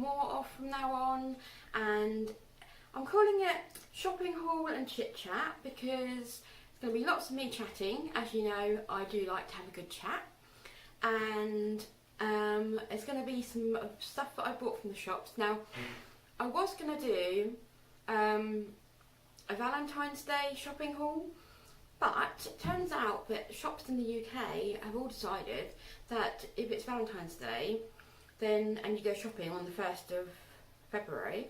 more off from now on, and I'm calling it shopping haul and chit chat because there's going to be lots of me chatting. As you know, I do like to have a good chat, and it's going to be some stuff that I bought from the shops. Now, I was going to do a Valentine's Day shopping haul, but it turns out that shops in the UK have all decided that if it's Valentine's Day, then and you go shopping on the 1st of February,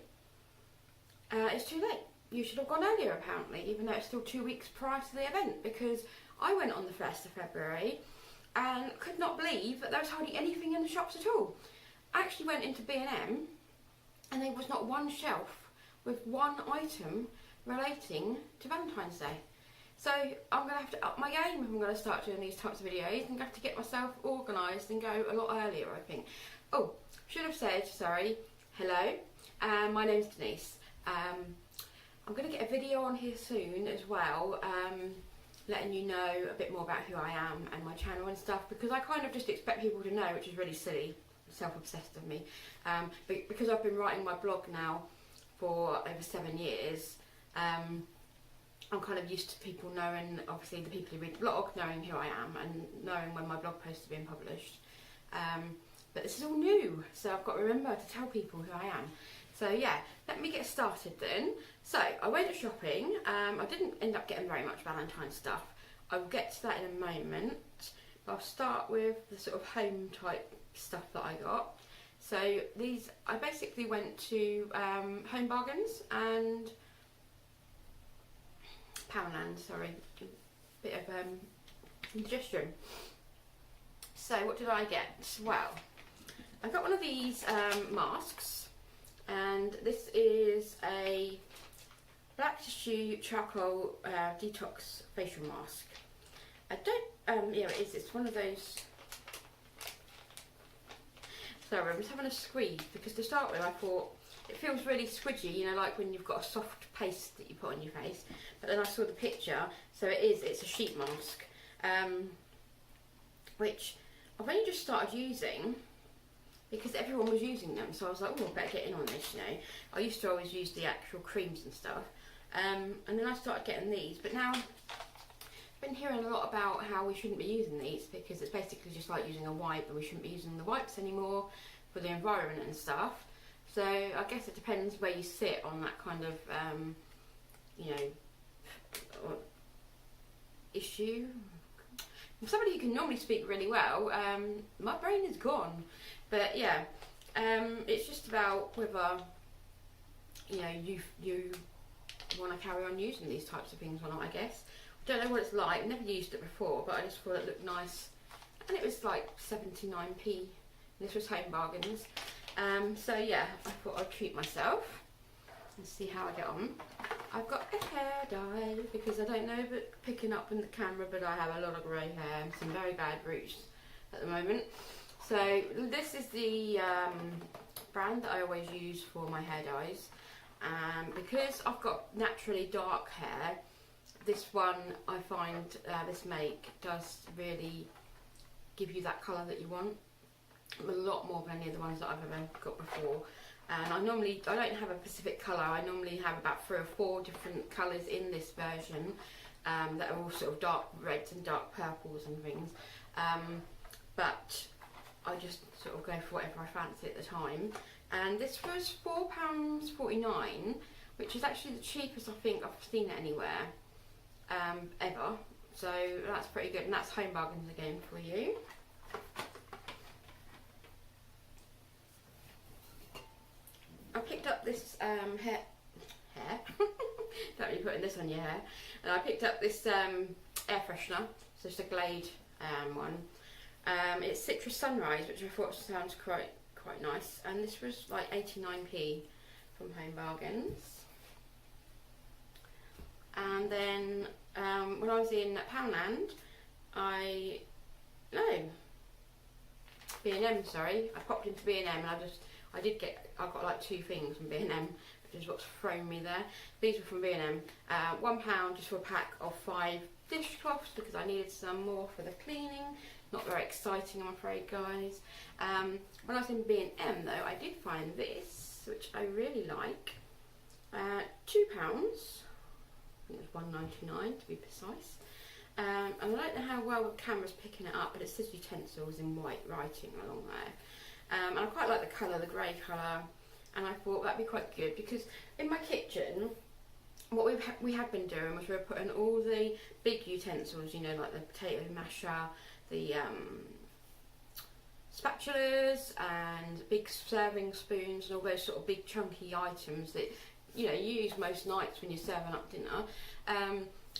it's too late. You should have gone earlier apparently, even though it's still 2 weeks prior to the event, because I went on the 1st of February and could not believe that there was hardly anything in the shops at all. I actually went into B and there was not one shelf with one item relating to Valentine's Day. So I'm going to have to up my game if I'm going to start doing these types of videos. I'm going to have to get myself organised and go a lot earlier, I think. Oh, should have said, sorry, hello, my name's Denise. I'm going to get a video on here soon as well, letting you know a bit more about who I am and my channel and stuff, because I kind of just expect people to know, which is really silly, self-obsessed of me. But because I've been writing my blog now for over 7 years, I'm kind of used to people knowing, obviously the people who read the blog, knowing who I am and knowing when my blog posts are being published. But this is all new, so I've got to remember to tell people who I am. So yeah, let me get started then. So I went shopping. I didn't end up getting very much Valentine stuff. I will get to that in a moment. But I'll start with the sort of home type stuff that I got. So these, I basically went to Home Bargains and Poundland, sorry, bit of indigestion. So what did I get? Well, I got one of these masks, and this is a black tissue charcoal detox facial mask. I don't, yeah, it is, it's one of those. Sorry, I'm just having a squeeze because to start with I thought it feels really squidgy, you know, like when you've got a soft paste that you put on your face. But then I saw the picture, so it's a sheet mask, which I've only just started using because everyone was using them. So I was like, oh, I better get in on this, you know. I used to always use the actual creams and stuff, and then I started getting these. But now I've been hearing a lot about how we shouldn't be using these because it's basically just like using a wipe, and we shouldn't be using the wipes anymore for the environment and stuff. So I guess it depends where you sit on that kind of, you know, issue. I'm somebody who can normally speak really well. My brain is gone. But yeah, it's just about whether, you know, you want to carry on using these types of things or not, I guess. I don't know what it's like. I've never used it before, but I just thought it looked nice. And it was like 79p. This was Home Bargains. So yeah, I thought I'd treat myself and see how I get on. I've got a hair dye because I don't know but picking up in the camera, but I have a lot of grey hair and some very bad roots at the moment. So this is the brand that I always use for my hair dyes. Because I've got naturally dark hair, this one I find, this make does really give you that colour that you want. A lot more than any of the ones that I've ever got before. And I don't have a specific colour. I normally have about 3 or 4 different colours in this version that are all sort of dark reds and dark purples and things. But I just sort of go for whatever I fancy at the time. And this was £4.49, which is actually the cheapest I think I've seen it anywhere ever. So that's pretty good, and that's Home Bargains again for you. I picked up this hair don't be putting this on your hair. And I picked up this air freshener, so just a Glade one. It's Citrus Sunrise, which I thought sounds quite nice, and this was like 89p from Home Bargains. And then when I was in Poundland, B M, sorry, I popped into B M and I got like 2 things from B M, which is what's thrown me there. These were from B M, £1 just for a pack of 5 dishcloths because I needed some more for the cleaning. not very exciting, I'm afraid, guys. When I was in B M though, I did find this, which I really like. £2. I think it's £1.99 to be precise. And I don't know how well the camera's picking it up, but it says utensils in white writing along there. And I quite like the colour, the grey colour, and I thought that'd be quite good because in my kitchen, what we had been doing was we were putting all the big utensils, you know, like the potato masher, the spatulas and big serving spoons and all those sort of big chunky items that, you know, you use most nights when you're serving up dinner.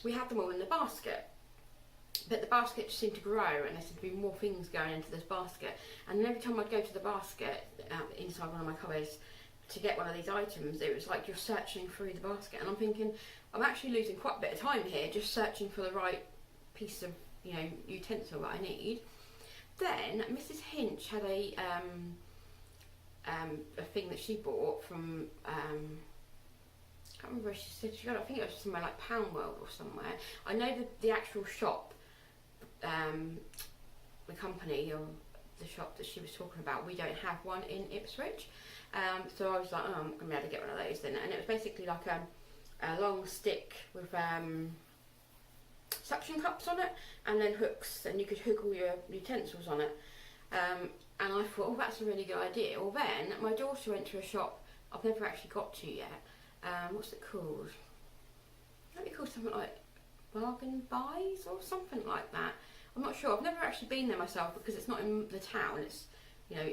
We had them all in the basket. But the basket just seemed to grow and there seemed to be more things going into this basket. And then every time I'd go to the basket inside one of my cupboards to get one of these items, it was like you're searching through the basket. And I'm thinking, I'm actually losing quite a bit of time here just searching for the right piece of, you know, utensil that I need. Then Mrs. Hinge had a thing that she bought from, I can't remember where she said she got it. I think it was somewhere like Poundland or somewhere. I know the actual shop, the company or the shop that she was talking about, we don't have one in Ipswich. So I was like, oh, I'm going to be able to get one of those then. And it was basically like a long stick with suction cups on it and then hooks, and you could hook all your utensils on it. And I thought, oh, that's a really good idea. Well, then my daughter went to a shop I've never actually got to yet. What's it called? Might be called something like Bargain Buys or something like that. I'm not sure. I've never actually been there myself because it's not in the town. It's, you know,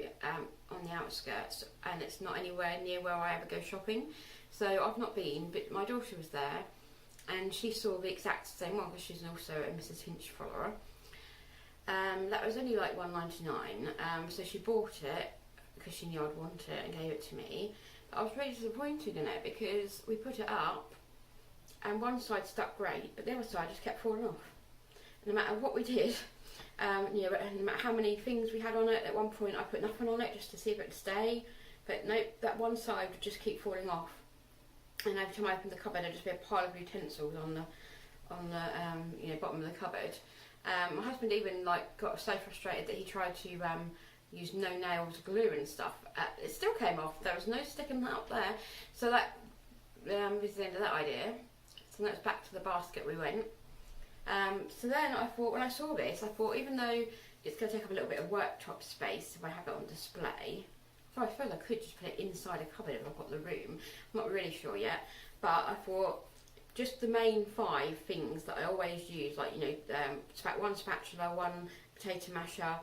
on the outskirts, and it's not anywhere near where I ever go shopping. So I've not been, but my daughter was there, and she saw the exact same one because she's also a Mrs. Hinch follower. That was only like £1.99. So she bought it because she knew I'd want it and gave it to me. But I was really disappointed in it because we put it up, and one side stuck great, but the other side just kept falling off. No matter what we did, you know, no matter how many things we had on it, at one point I put nothing on it just to see if it would stay, but nope, that one side would just keep falling off. And every time I opened the cupboard, there'd just be a pile of utensils on the you know, bottom of the cupboard. My husband even like got so frustrated that he tried to use no nails glue and stuff. It still came off. There was no sticking that up there. So that was the end of that idea. So that's back to the basket we went. So then I thought, when I saw this, I thought even though it's going to take up a little bit of worktop space if I have it on display, so I suppose I could just put it inside a cupboard if I've got the room. I'm not really sure yet, but I thought just the main 5 things that I always use, like, you know, one spatula, one potato masher,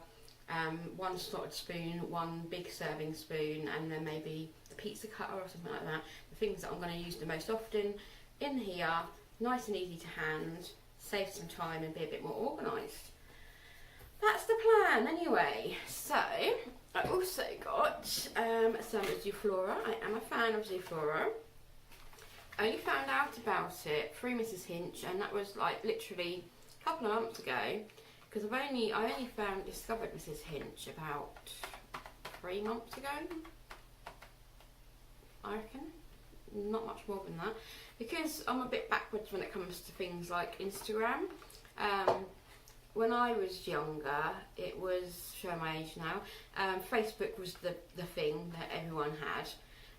one slotted spoon, one big serving spoon, and then maybe the pizza cutter or something like that. The things that I'm going to use the most often in here, nice and easy to hand, save some time and be a bit more organised. That's the plan anyway. So I also got some Zuflora. I am a fan of Zuflora. I only found out about it through Mrs. Hinch, and that was like literally a couple of months ago, because I only discovered Mrs. Hinch about 3 months ago, I reckon. Not much more than that, because I'm a bit backwards when it comes to things like Instagram. When I was younger, it was, showing my age now, Facebook was the thing that everyone had.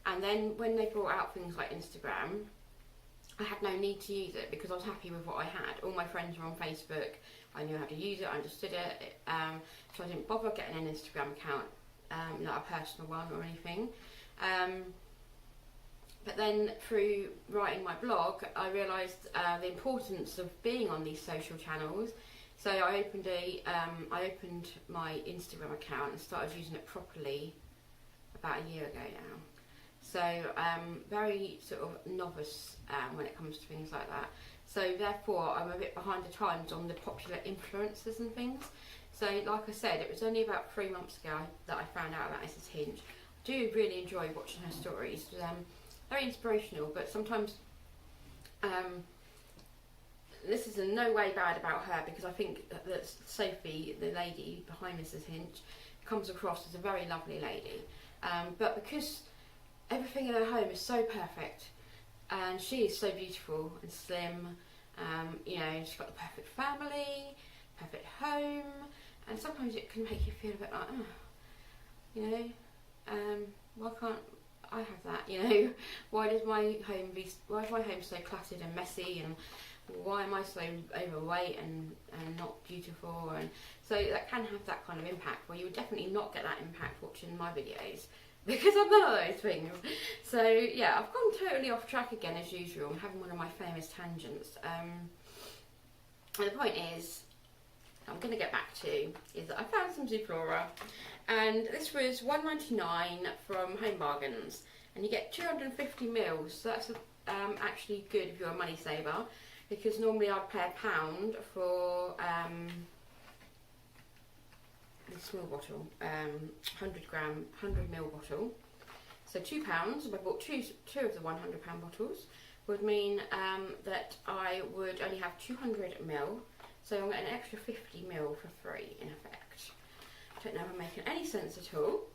And then when they brought out things like Instagram, I had no need to use it because I was happy with what I had. All my friends were on Facebook. I knew how to use it, I understood it. So I didn't bother getting an Instagram account, not a personal one or anything. But then through writing my blog, I realised the importance of being on these social channels. So I opened my Instagram account and started using it properly about a year ago now. So very sort of novice when it comes to things like that. So therefore I'm a bit behind the times on the popular influencers and things. So like I said, it was only about 3 months ago that I found out about Mrs. Hinge. I do really enjoy watching her stories. Very inspirational, but sometimes this is in no way bad about her, because I think that Sophie, the lady behind Mrs. Hinch, comes across as a very lovely lady. But because everything in her home is so perfect, and she is so beautiful and slim, you know, she's got the perfect family, perfect home, and sometimes it can make you feel a bit like, oh, you know, why can't I have that? You know, why is my home so cluttered and messy, and why am I so overweight and not beautiful? And so that can have that kind of impact, where you would definitely not get that impact watching my videos, because I'm none of those things. So yeah, I've gone totally off track again as usual. I'm having one of my famous tangents. And the point is, I'm going to get back to, is that I found some Zuflora, and this was $1.99 from Home Bargains, and you get 250 mils, so that's actually good if you're a money saver, because normally I'd pay £1 for this small bottle, 100ml bottle. So £2, if I bought two of the £100 bottles, would mean that I would only have 200ml. So I'm getting an extra 50ml for free, in effect. I don't know if I'm making any sense at all.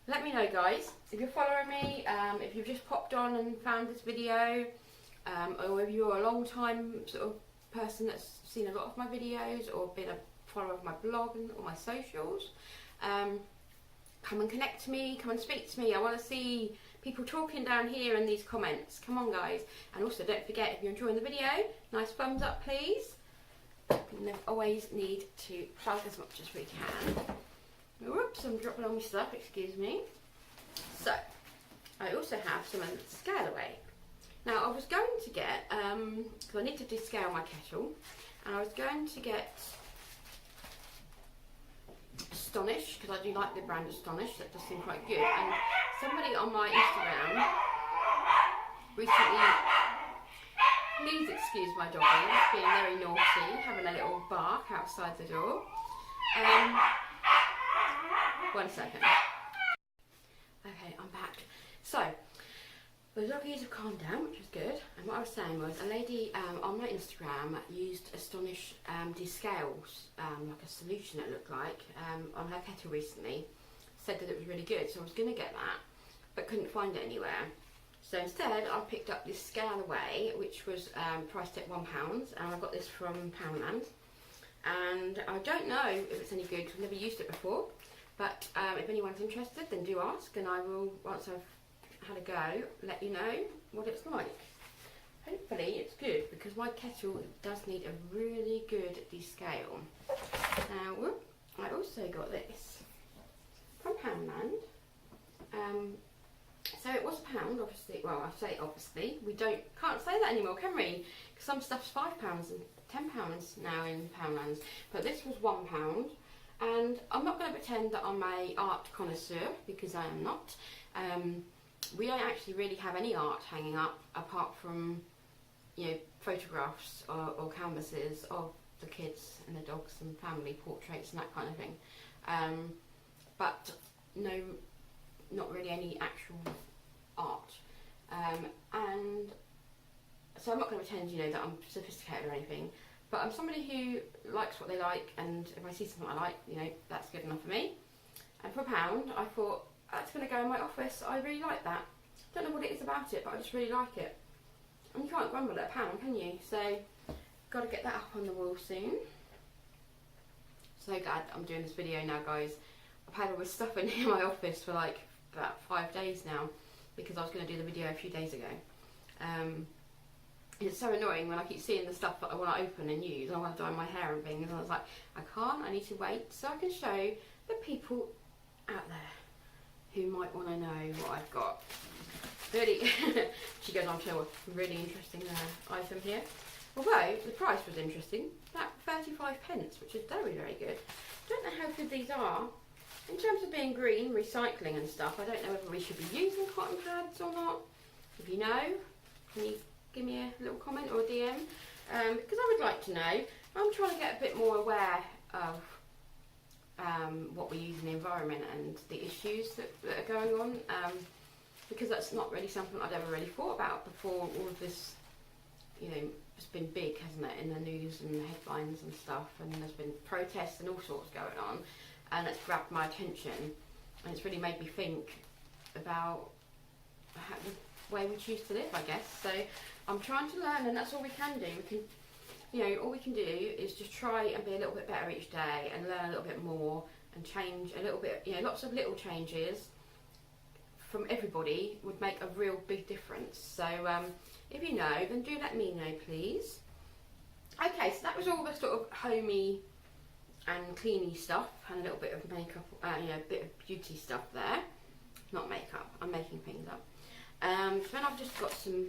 Let me know, guys, if you're following me, if you've just popped on and found this video, or if you're a long time sort of person that's seen a lot of my videos, or been a follower of my blog and all my socials. Come and connect to me, come and speak to me. I want to see people talking down here in these comments. Come on, guys. And also, don't forget, if you're enjoying the video, nice thumbs up, please. And always need to plug as much as we can. Whoops, I'm dropping all my stuff, excuse me. So, I also have some Descale away. Now, I was going to get, because I need to descale my kettle, and I was going to get Astonish, because I do like the brand Astonish, that does seem quite good. And somebody on my Instagram recently, please excuse my doggy, it's being very naughty, having a little bark outside the door. 1 second. Okay, I'm back. So, the doggies have calmed down, which is good. And what I was saying was, a lady on my Instagram used Astonish Descales, like a solution it looked like, on her kettle recently. Said that it was really good, so I was going to get that, but couldn't find it anywhere. So instead, I picked up this Descale away, which was priced at £1, and I got this from Poundland. And I don't know if it's any good, because I've never used it before. But if anyone's interested, then do ask, and I will, once I've had a go, let you know what it's like. Hopefully it's good, because my kettle does need a really good descale. Now, I also got this from Poundland. So it was £1, obviously. Well, I say obviously. We can't say that anymore, can we? Because some stuff's £5 and £10 now in Poundlands. But this was £1. And I'm not going to pretend that I'm a art connoisseur, because I am not. We don't actually really have any art hanging up apart from, you know, photographs or canvases of the kids and the dogs and family portraits and that kind of thing. But no, not really any actual art. And so I'm not going to pretend, you know, that I'm sophisticated or anything. But I'm somebody who likes what they like, and if I see something I like, you know, that's good enough for me. And for £1, I thought, that's going to go in my office. I really like that. Don't know what it is about it, but I just really like it. And you can't grumble at £1, can you? So, got to get that up on the wall soon. So glad I'm doing this video now, guys. I've had all this stuff in my office for like about 5 days now, because I was going to do the video a few days ago. It's so annoying when I keep seeing the stuff that I want to open and use. I want to dye my hair and things, and I was like, I can't, I need to wait so I can show the people out there who might want to know what I've got. Really, she goes on to a really interesting item here. Although the price was interesting, about 35 pence, which is very, very good. Don't know how good these are. In terms of being green, recycling and stuff, I don't know whether we should be using cotton pads or not. If you know, can you give me a little comment or a DM? Because I would like to know. I'm trying to get a bit more aware of what we use in the environment and the issues that are going on, because that's not really something I'd ever really thought about before all of this, you know, it's been big, hasn't it, in the news and the headlines and stuff, and there's been protests and all sorts going on, and it's grabbed my attention, and it's really made me think about the way we choose to live, I guess. So I'm trying to learn, and that's all we can do. We can, you know, all we can do is just try and be a little bit better each day and learn a little bit more and change a little bit, you know, lots of little changes from everybody would make a real big difference. So if you know, then do let me know, please. Okay, so that was all the sort of homey and cleany stuff and a little bit of makeup, you know, a bit of beauty stuff there. Not makeup, I'm making things up. So then I've just got some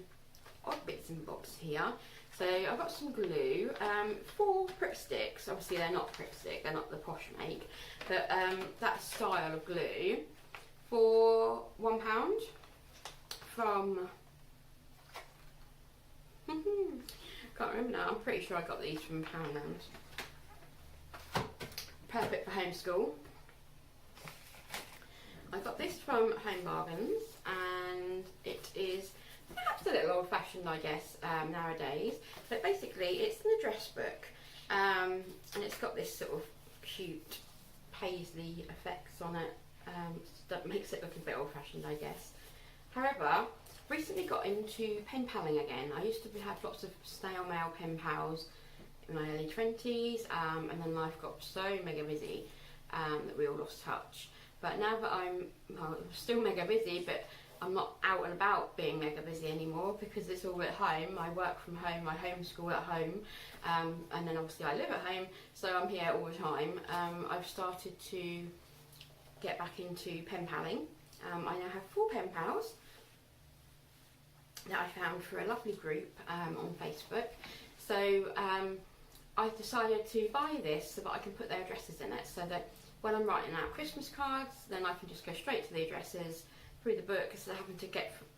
odd bits and bobs here. So I've got some glue, 4 Prick Sticks. Obviously they're not Prick Stick, they're not the posh make, but that style of glue for £1 from, can't remember now, I'm pretty sure I got these from Poundland. Perfect for homeschool. I got this from Home Bargains, and it is perhaps a little old-fashioned, I guess, nowadays. But basically, it's an address book, and it's got this sort of cute paisley effects on it. That makes it look a bit old-fashioned, I guess. However, recently got into pen paling again. I used to have lots of snail mail pen pals in my early 20s, and then life got so mega busy that we all lost touch. But now that I'm still mega busy, but I'm not out and about being mega busy anymore because it's all at home. I work from home, I homeschool at home, and then obviously I live at home, so I'm here all the time. I've started to get back into pen paling. I now have 4 pen pals that I found through a lovely group on Facebook. So I decided to buy this so that I can put their addresses in it, so that when I'm writing out Christmas cards, then I can just go straight to the addresses through the book, instead of having to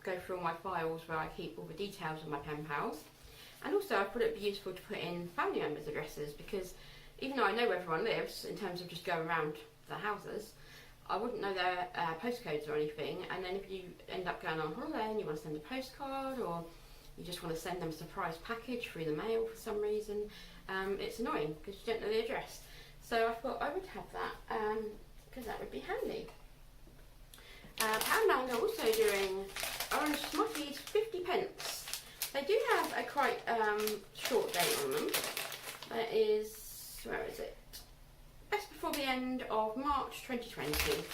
go through all my files where I keep all the details of my pen pals. And also I thought it would be useful to put in family members' addresses, because even though I know where everyone lives in terms of just going around their houses, I wouldn't know their postcodes or anything. And then if you end up going on holiday and you want to send a postcard, or you just want to send them a surprise package through the mail for some reason, it's annoying because you don't know the address. So I thought I would have that, because that would be handy. Poundland are also doing Orange Smarties 50p. They do have a quite short date on them. That is, where is it? Just before the end of March 2020.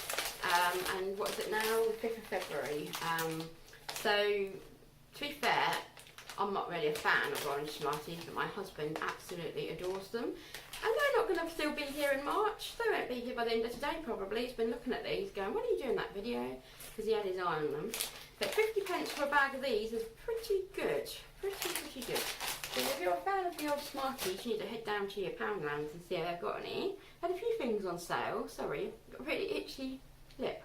And what is it now? The 5th of February. So, to be fair, I'm not really a fan of Orange Smarties, but my husband absolutely adores them. And they're not going to still be here in March. They won't be here by the end of today, probably. He's been looking at these, going, "When are you doing that video?" Because he had his eye on them. But 50p for a bag of these is pretty good. Pretty good. So if you're a fan of the old Smarties, you need to head down to your Poundlands and see if they've got any. Had a few things on sale. Sorry, got a really itchy lip.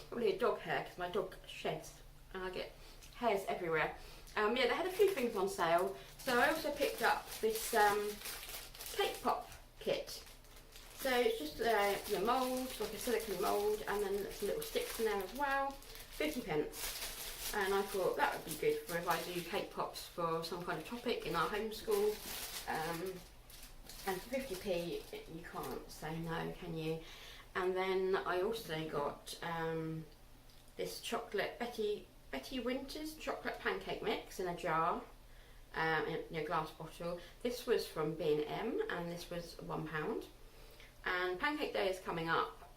Probably a dog hair, because my dog sheds and I get hairs everywhere. Yeah, they had a few things on sale. So I also picked up this cake pop kit. So it's just the mould, like a silicone mould, and then some little sticks in there as well. 50p. And I thought that would be good for if I do cake pops for some kind of topic in our homeschool. And for 50p, you can't say no, can you? And then I also got this chocolate Betty Winter's chocolate pancake mix in a jar, in a glass bottle. This was from B M, and this was £1. And Pancake Day is coming up.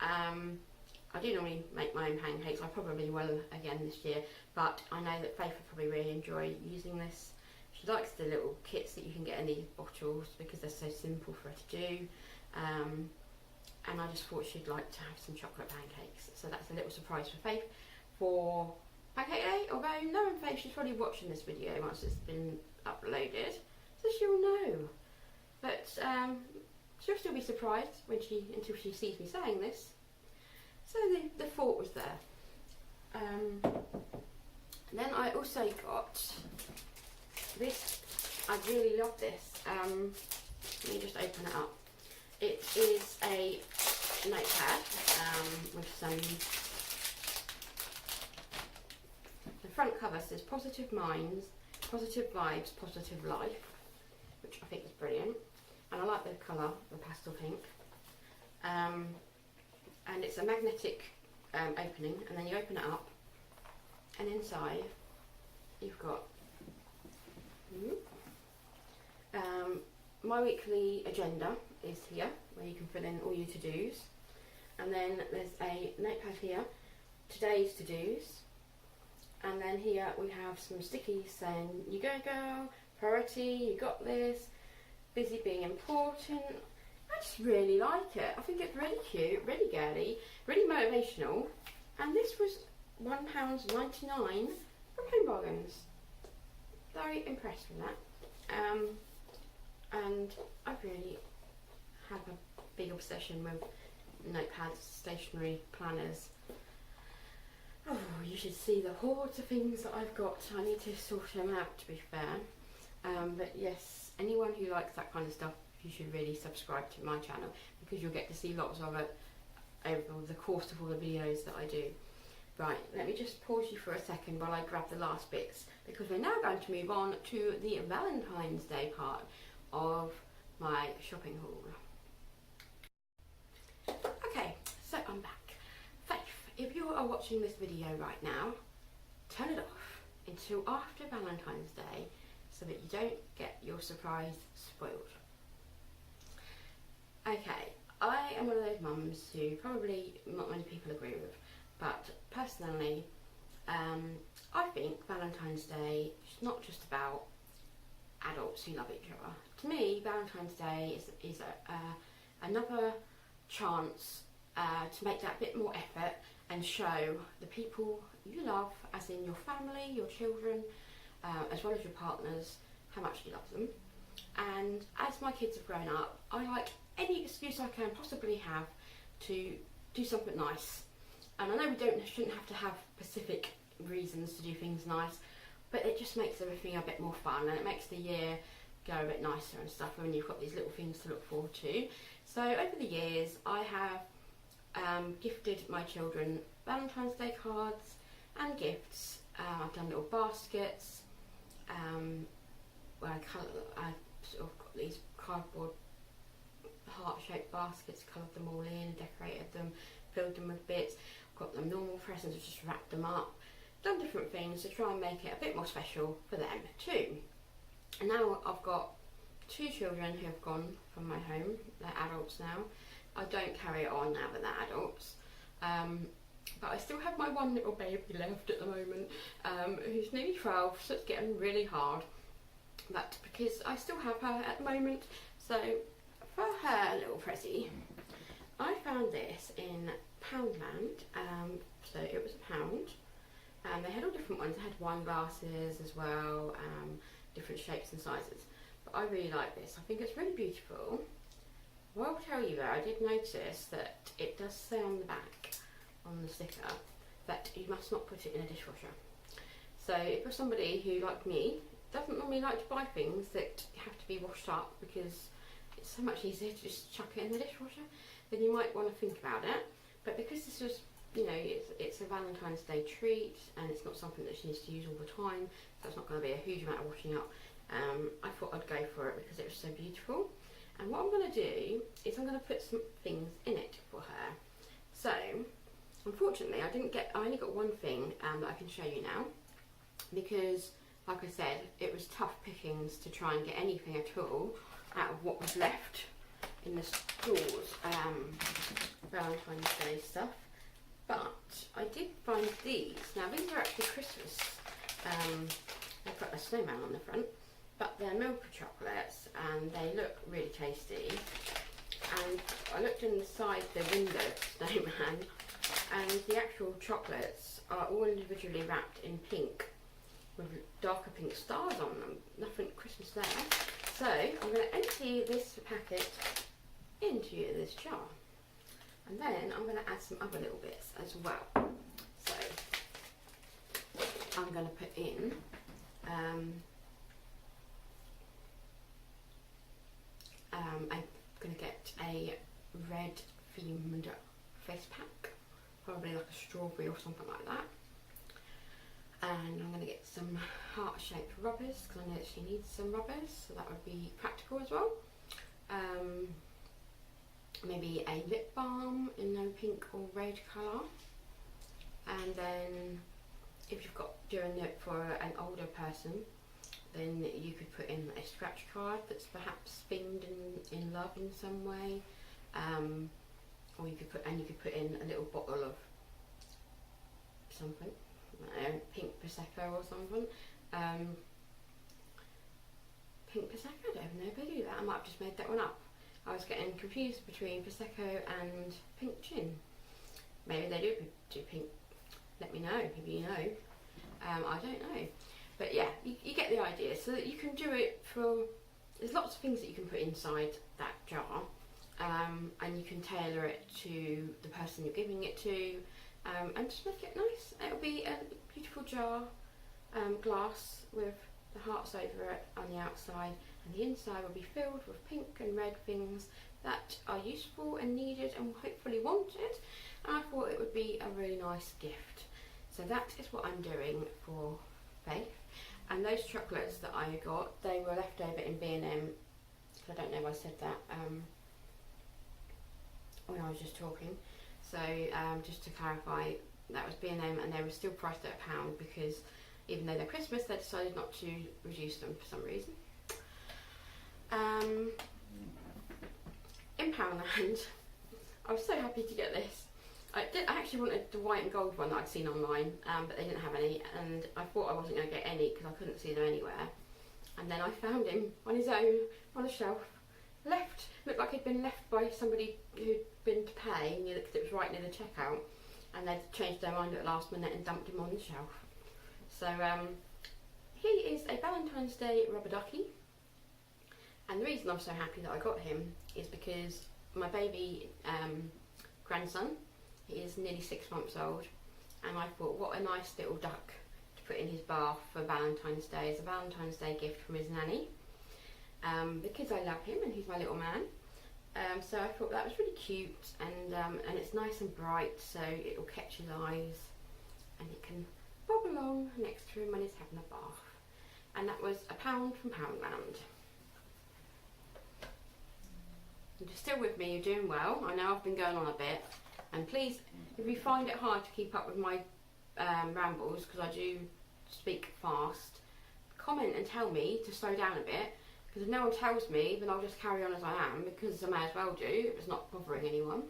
I do normally make my own pancakes. I probably will again this year, but I know that Faith will probably really enjoy using this. She likes the little kits that you can get in these bottles because they're so simple for her to do. And I just thought she'd like to have some chocolate pancakes. So that's a little surprise for Faith for Pancake Day, although knowing Faith, she's probably watching this video once it's been uploaded, so she'll know. But she'll still be surprised until she sees me saying this. So the thought was there. Then I also got this. I really love this. Let me just open it up. It is a notepad with some. The front cover says "Positive Minds, Positive Vibes, Positive Life," which I think is brilliant. And I like the colour, the pastel pink. And it's a magnetic opening, and then you open it up, and inside you've got My weekly agenda is here, where you can fill in all your to-dos. And then there's a notepad here, today's to-dos. And then here we have some stickies saying, you go girl, priority, you got this, busy being important. I just really like it. I think it's really cute, really girly, really motivational. And this was £1.99 from Home Bargains. Very impressed with that. And I really have a big obsession with notepads, stationery, planners. Oh, you should see the hordes of things that I've got. I need to sort them out, to be fair. But yes, anyone who likes that kind of stuff, you should really subscribe to my channel, because you'll get to see lots of it over the course of all the videos that I do. Right, let me just pause you for a second while I grab the last bits, because we're now going to move on to the Valentine's Day part of my shopping haul. Okay, so I'm back. Faith, if you are watching this video right now, turn it off until after Valentine's Day so that you don't get your surprise spoiled. Okay, I am one of those mums who probably not many people agree with, but personally, I think Valentine's Day is not just about adults who love each other. To me, Valentine's Day is another chance to make that bit more effort and show the people you love, as in your family, your children, as well as your partners, how much you love them. And as my kids have grown up, I like any excuse I can possibly have to do something nice. And I know we shouldn't have to have specific reasons to do things nice, but it just makes everything a bit more fun, and it makes the year go a bit nicer and stuff when you've got these little things to look forward to. So over the years, I have gifted my children Valentine's Day cards and gifts. I've done little baskets where I sort of got these cardboard heart-shaped baskets, coloured them all in, decorated them, filled them with bits, got them normal presents, just wrapped them up, done different things to try and make it a bit more special for them too. And now I've got 2 children who have gone from my home. They're adults now. I don't carry it on now that they're adults, but I still have my one little baby left at the moment, who's nearly 12, so it's getting really hard, but because I still have her at the moment. So for her little prezi, I found this in Poundland, so it was £1. They had all different ones. They had wine glasses as well, different shapes and sizes. But I really like this. I think it's really beautiful. Well, I'll tell you though, I did notice that it does say on the back, on the sticker, that you must not put it in a dishwasher. So if you're somebody who, like me, doesn't normally like to buy things that have to be washed up because it's so much easier to just chuck it in the dishwasher, then you might want to think about it. But because this was, you know, it's a Valentine's Day treat, and it's not something that she needs to use all the time, so it's not going to be a huge amount of washing up, I thought I'd go for it because it was so beautiful. And what I'm going to do is I'm going to put some things in it for her. So unfortunately I only got one thing that I can show you now, because like I said, it was tough pickings to try and get anything at all out of what was left in the stores, Valentine's Day stuff. But I did find these. Now these are actually Christmas. They've got a snowman on the front, but they're milk chocolates and they look really tasty. And I looked inside the window of the snowman, and the actual chocolates are all individually wrapped in pink with darker pink stars on them. Nothing Christmas there. So I'm going to empty this packet into this jar, and then I'm going to add some other little bits as well. So I'm going to put in I'm going to get a red themed face pack, probably like a strawberry or something like that. And I'm going to get some heart-shaped rubbers, because I know that she needs some rubbers, so that would be practical as well. Maybe a lip balm in no pink or red colour. And then if you've got doing it for an older person, then you could put in a scratch card that's perhaps themed in love in some way, or you could put in a little bottle of something, I don't know, pink prosecco or something. Pink prosecco, I don't know if they do that. I might have just made that one up. I was getting confused between prosecco and pink gin. Maybe they do pink. Let me know. Maybe you know. I don't know. But yeah, you get the idea. So that you can do it for, there's lots of things that you can put inside that jar, and you can tailor it to the person you're giving it to, and just make it nice. It'll be a beautiful jar, glass with the hearts over it on the outside, and the inside will be filled with pink and red things that are useful and needed and hopefully wanted. And I thought it would be a really nice gift. So that is what I'm doing for Faith. And those chocolates that I got, they were left over in B M. I don't know if I said that when I was just talking. So just to clarify, that was B M, and they were still priced at £1 because even though they're Christmas, they decided not to reduce them for some reason. In Poundland, I was so happy to get this. I actually wanted the white and gold one that I'd seen online, but they didn't have any, and I thought I wasn't going to get any because I couldn't see them anywhere. And then I found him on his own on a shelf, looked like he'd been left by somebody who'd been to pay, because it was right near the checkout, and they'd changed their mind at the last minute and dumped him on the shelf. So he is a Valentine's Day rubber ducky, and the reason I'm so happy that I got him is because my baby grandson, he is nearly 6 months old, and I thought what a nice little duck to put in his bath for Valentine's Day as a Valentine's Day gift from his nanny, because I love him and he's my little man. So I thought that was really cute, and it's nice and bright, so it will catch his eyes and it can bob along next to him when he's having a bath. And that was £1 from Poundland. If you're still with me, you're doing well. I know I've been going on a bit, and please, if you find it hard to keep up with my rambles, because I do speak fast, comment and tell me to slow down a bit, because if no one tells me, then I'll just carry on as I am, because I may as well do if it's not bothering anyone.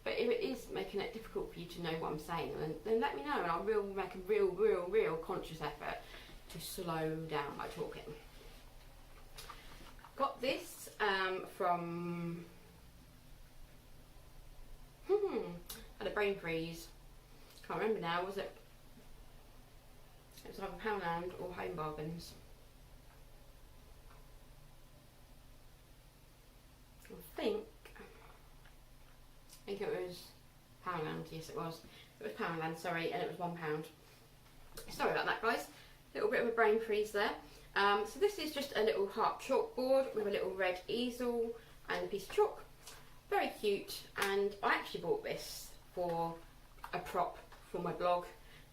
But if it is making it difficult for you to know what I'm saying, then let me know, and I'll make a real conscious effort to slow down by talking. Got this from had a brain freeze. Can't remember now. Was it? It was either Poundland or Home Bargains. I think it was Poundland. Yes, it was. It was Poundland. Sorry, and it was £1. Sorry about that, guys. A little bit of a brain freeze there. So this is just a little Harp chalkboard with a little red easel and a piece of chalk. Very cute, and I actually bought this for a prop for my blog.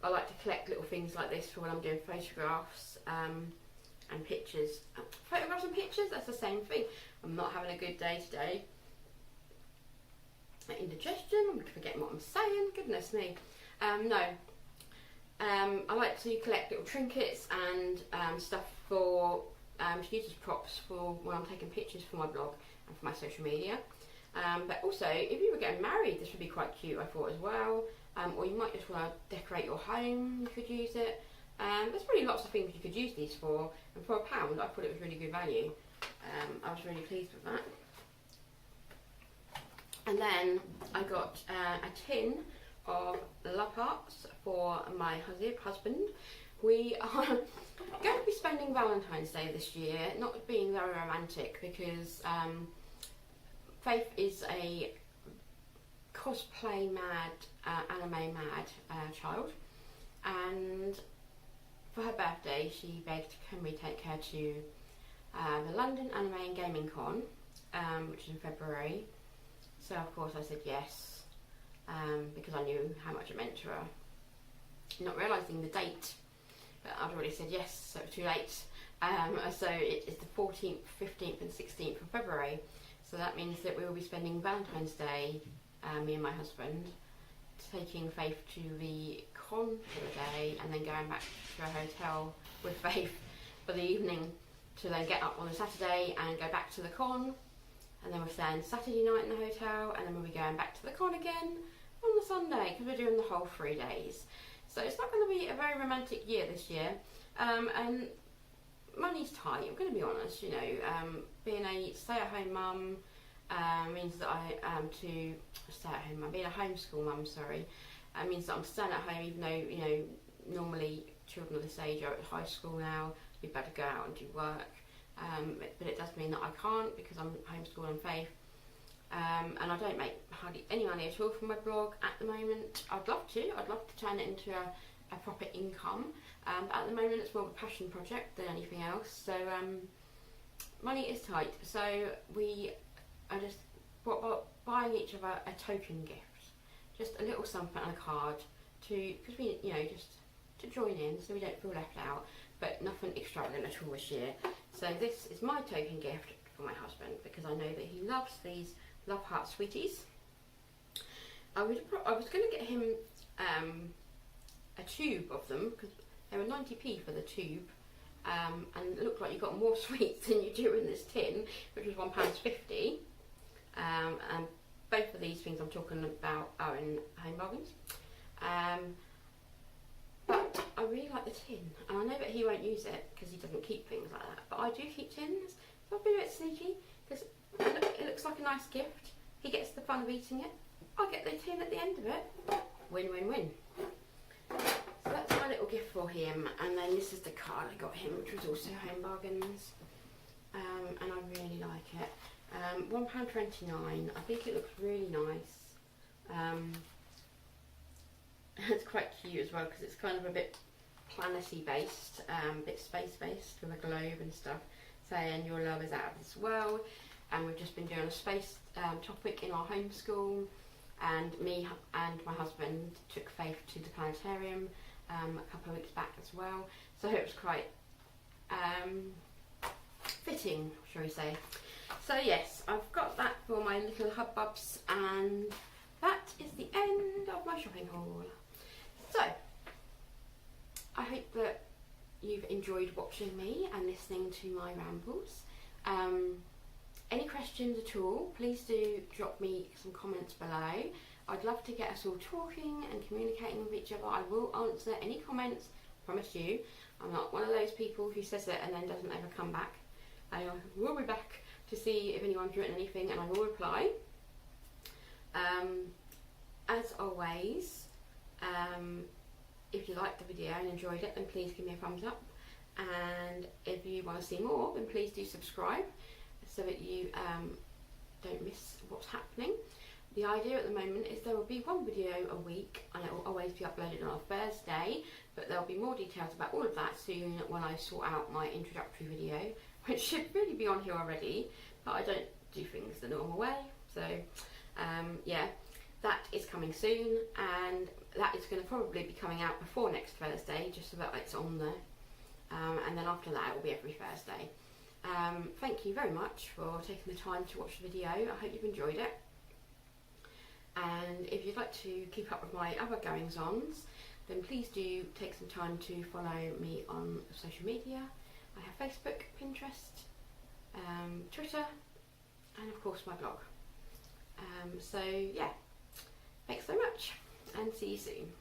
I like to collect little things like this for when I'm doing photographs and pictures. Photographs and pictures, that's the same thing. I'm not having a good day today. Indigestion, I'm forgetting what I'm saying, goodness me. I like to collect little trinkets and stuff for to use as props for when I'm taking pictures for my blog and for my social media. But also, if you were getting married, this would be quite cute, I thought, as well. Or you might just want to decorate your home, you could use it. There's really lots of things you could use these for, and for £1 I thought it was really good value. I was really pleased with that. And then I got a tin of love hearts for my husband. We are going to be spending Valentine's Day this year, not being very romantic, because Faith is a cosplay mad, anime mad child, and for her birthday she begged, can we take her to the London Anime and Gaming Con, which is in February. So of course I said yes, because I knew how much it meant to her, not realising the date, but I'd already said yes, so it was too late. So it's the 14th, 15th and 16th of February. So that means that we will be spending Valentine's Day, me and my husband, taking Faith to the con for the day and then going back to a hotel with Faith for for the evening to then get up on the Saturday and go back to the con, and then we're staying Saturday night in the hotel, and then we'll be going back to the con again on the Sunday because we're doing the whole 3 days. So it's not going to be a very romantic year this year, and money's tight, I'm going to be honest. You know, being a stay-at-home mum means that being a homeschool mum, sorry, means that I'm staying at home, even though, you know, normally children of this age are at high school now, you better go out and do work, but it does mean that I can't because I'm homeschooling Faith, and I don't make hardly any money at all from my blog at the moment. I'd love to turn it into a proper income, but at the moment it's more of a passion project than anything else, so money is tight, so we are just buying each other a token gift, just a little something and a card because we, you know, just to join in so we don't feel left out, but nothing extravagant at all this year. So this is my token gift for my husband because I know that he loves these Love Heart Sweeties. I was going to get him a tube of them because they were 90p for the tube, and it looked like you got more sweets than you do in this tin, which was £1.50. And both of these things I'm talking about are in Home Bargains. But I really like the tin, and I know that he won't use it because he doesn't keep things like that, but I do keep tins, so I've been a bit sneaky because it looks like a nice gift. He gets the fun of eating it, I get the tin at the end of it. Win, win, win. So that's my little gift for him, and then this is the card I got him, which was also Home Bargains, and I really like it. £1.29. I think it looks really nice. It's quite cute as well because it's kind of a bit planety based, a bit space based with a globe and stuff, saying your love is out of this world. And we've just been doing a space topic in our homeschool, and me and my husband took Faith to the planetarium a couple of weeks back as well, so it was quite fitting, shall we say. So yes, I've got that for my little hubbubs, and that is the end of my shopping haul. So, I hope that you've enjoyed watching me and listening to my rambles. Any questions at all, please do drop me some comments below. I'd love to get us all talking and communicating with each other. I will answer any comments, I promise you. I'm not one of those people who says it and then doesn't ever come back. I will be back to see if anyone's written anything, and I will reply. As always, if you liked the video and enjoyed it, then please give me a thumbs up, and if you want to see more, then please do subscribe so that you don't miss what's happening. The idea at the moment is there will be one video a week, and it will always be uploaded on a Thursday, but there'll be more details about all of that soon when I sort out my introductory video, which should really be on here already, but I don't do things the normal way. So yeah, that is coming soon, and that is going to probably be coming out before next Thursday, just so that it's on there, and then after that it will be every Thursday. Thank you very much for taking the time to watch the video. I hope you've enjoyed it, and if you'd like to keep up with my other goings-ons, then please do take some time to follow me on social media. I have Facebook, Pinterest, Twitter, and of course my blog. So yeah, thanks so much, and see you soon.